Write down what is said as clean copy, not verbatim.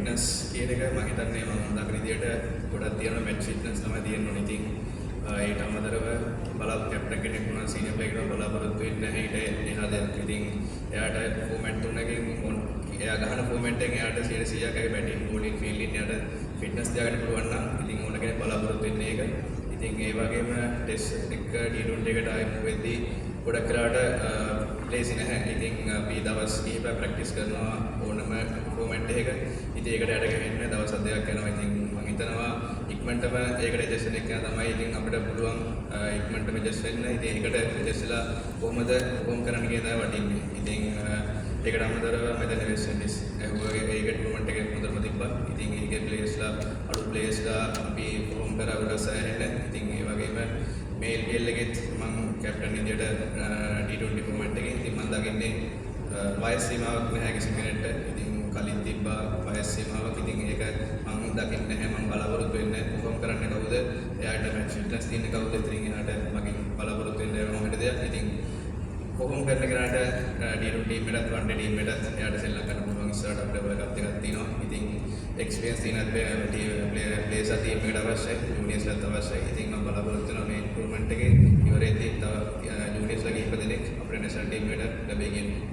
Fitness කියන එක මම හිතන්නේ මම දකින විදියට ගොඩක් තියෙනවා මැච් ෆිට්නස් තමයි තියෙන්නේ. ඉතින් ඒට අමතරව කැප්ටන් කෙනෙක් වුණා සීනියර් ප්ලේයර් කෙනෙක් බලාපොරොත්තු වෙන්නේ නැහැ ඊට එහා දෙයක්. ඉතින් එයාට ෆෝමැට් තුනකින් එයා ගහන ෆෝමැට් එකෙන් එයාට 100%ක් බැටින් බෝලින් ෆීල්ඩින් එයාට ෆිට්නස් තියාගන්න පුළුවන් නම් ඉතින් ඕන කෙනෙක් බලාපොරොත්තු වෙන්නේ ඒක. ඉතින් ඒ වගේම ටෙස්ට් එක T20 එකට ආයෙ මූව් වෙද්දී ගොඩක් වෙලාවට ලේසි නැහැ. ඉතින් අපි දවස් කිහිපයක් ප්‍රැක්ටිස් කරනවා ඕනම ෆෝමැට් එකක. ඉතින් ඒකට යට ගෙවෙන්න දවස් දෙකක් යනවා. ඉතින් මම හිතනවා ඉක්මනටම ඒකට ඇඩ්ජස්ට් වෙන්න එක තමයි ඉතින් අපිට පුළුවන් ඉක්මනටම ඇඩ්ජස්ට් වෙන්න. ඉතින් ඒකට ඇඩ්ජස්ට් වෙලා කොහොමද පර්ෆෝම් කරන්න කියන දේ වටින්නේ. ඉතින් ඒකට අමතරව මෙතන වෙස්ට් ඉන්ඩීස් ඒක ටූර්නමන්ට් එකේ හොඳටම තිබ්බා. ඉතින් ඒකේ ප්ලේයර්ස්ලා අලුත් ප්ලේයර්ස්ලා අපි පර්ෆෝම් කරා ගොඩක් සෑහෙන්න. ඉතින් ඒ වගේම මේ LPL එකෙත් මම කැප්ටන් විදියට T20 ෆෝමැට් එකේ ඉතින් මම දකින්නේ වයස් සීමාවක් නැහැ කිසි කෙනෙක්ට. ඉතින් කලින් තිබ්බා වයස් සීමාවක්. ඉතින් ඒක මම දකින්නේ නැහැ. මම බලාපොරොත්තු වෙන්නේ පර්ෆෝම් කරන්න කවුද? එයාට මැච් ෆිට්නස් තියෙන කවුද? ඉතින් එයාට මගෙන් බලාපොරොත්තු වෙන්නේ මොකද දෙයක්. ඉතින් පර්ෆෝම් කරන කෙනාට T20 ටීම් එකටත් one day ටීම් එකටත් එයාට සෙල්ලම් කරන්න පුළුවන් ඉස්සරහට අපිට වර්ල්ඩ් කප් එකක් තියෙනවා. ඉතින් එක්ස්පීරියන්ස් තියෙන ප්ලේයර්ස් ටීම් එකට අවශ්‍යයි. ජූනියර්ස්ලාත් අවශ්‍යයි. ඉතින් මම බලාපොරොත්තු වෙනවා මේ ටූර්නමන්ට් එකේ ඉවරෙද්දී තව ජූනියර්ස්ලා කිහිප දෙනෙක් අපේ නැෂනල් ටීම් එකට ලැබෙයි කියන්නේ.